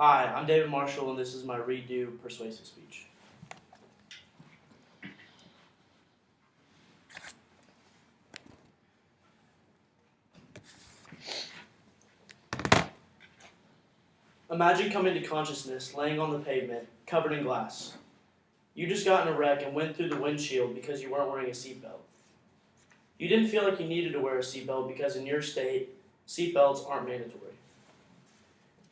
Hi, I'm David Marshall, and this is my redo persuasive speech. Imagine coming to consciousness, laying on the pavement, covered in glass. You just got in a wreck and went through the windshield because you weren't wearing a seatbelt. You didn't feel like you needed to wear a seatbelt because in your state, seatbelts aren't mandatory.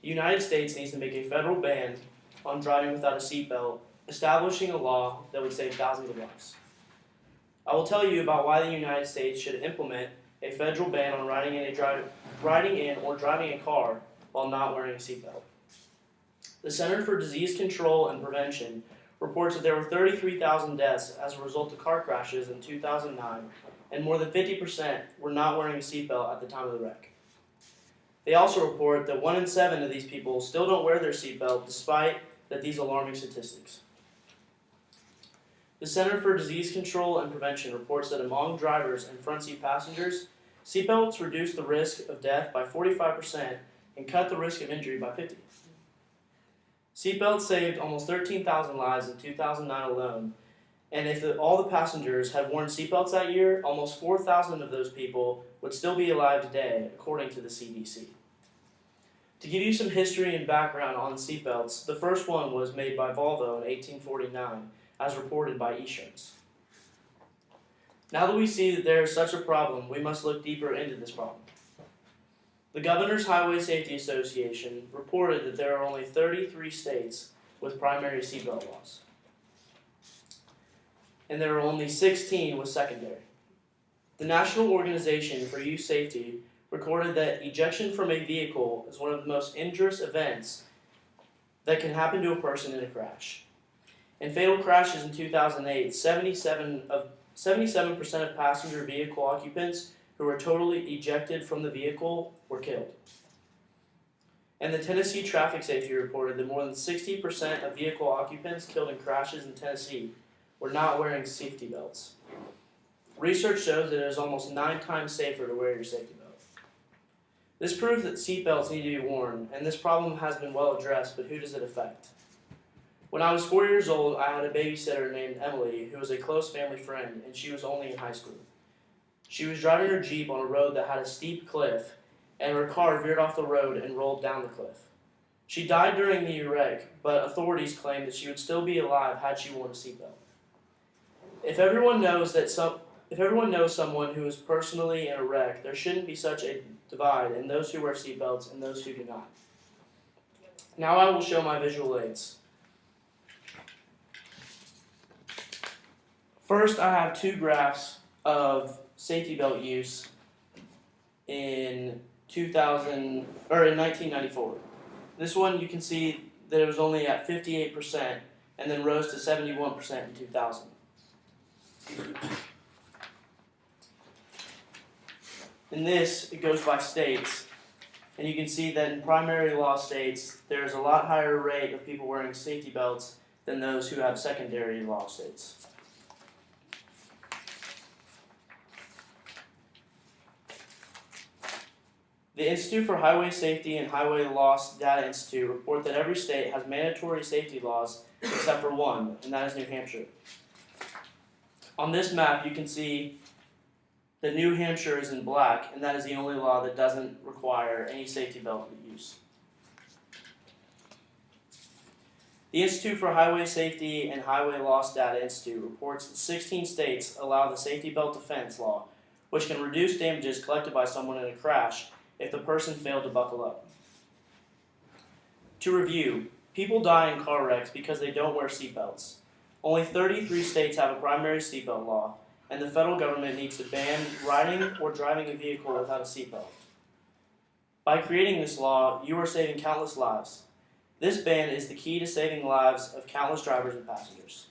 The United States needs to make a federal ban on driving without a seatbelt, establishing a law that would save thousands of lives. I will tell you about why the United States should implement a federal ban on riding in or driving a car while not wearing a seatbelt. The Center for Disease Control and Prevention reports that there were 33,000 deaths as a result of car crashes in 2009, and more than 50% were not wearing a seatbelt at the time of the wreck. They also report that 1 in 7 of these people still don't wear their seatbelt despite these alarming statistics. The Center for Disease Control and Prevention reports that among drivers and front seat passengers, seatbelts reduce the risk of death by 45% and cut the risk of injury by 50%. Seatbelts saved almost 13,000 lives in 2009 alone, and if all the passengers had worn seatbelts that year, almost 4,000 of those people would still be alive today, according to the CDC. To give you some history and background on seatbelts, the first one was made by Volvo in 1849, as reported by eShirts. Now that we see that there is such a problem, we must look deeper into this problem. The Governor's Highway Safety Association reported that there are only 33 states with primary seatbelt laws, and there are only 16 with secondary. The National Organization for Youth Safety recorded that ejection from a vehicle is one of the most injurious events that can happen to a person in a crash. In fatal crashes in 2008, 77% of passenger vehicle occupants who were totally ejected from the vehicle were killed. And the Tennessee Traffic Safety reported that more than 60% of vehicle occupants killed in crashes in Tennessee were not wearing safety belts. Research shows that it is almost 9 times safer to wear your safety belt. This proves that seatbelts need to be worn, and this problem has been well addressed, but who does it affect? When I was 4 years old, I had a babysitter named Emily who was a close family friend, and she was only in high school. She was driving her Jeep on a road that had a steep cliff, and her car veered off the road and rolled down the cliff. She died during the wreck, but authorities claimed that she would still be alive had she worn a seatbelt. If everyone knows someone who is personally in a wreck, there shouldn't be such a divide in those who wear seatbelts and those who do not. Now I will show my visual aids. First, I have 2 graphs of safety belt use in 1994. This one you can see that it was only at 58% and then rose to 71% in 2000. In this, it goes by states, and you can see that in primary law states, there's a lot higher rate of people wearing safety belts than those who have secondary law states. The Institute for Highway Safety and Highway Loss Data Institute report that every state has mandatory safety laws except for one, and that is New Hampshire. On this map, you can see that New Hampshire is in black, and that is the only law that doesn't require any safety belt use. The Institute for Highway Safety and Highway Loss Data Institute reports that 16 states allow the safety belt defense law, which can reduce damages collected by someone in a crash if the person failed to buckle up. To review, people die in car wrecks because they don't wear seatbelts. Only 33 states have a primary seatbelt law, and the federal government needs to ban riding or driving a vehicle without a seatbelt. By creating this law, you are saving countless lives. This ban is the key to saving lives of countless drivers and passengers.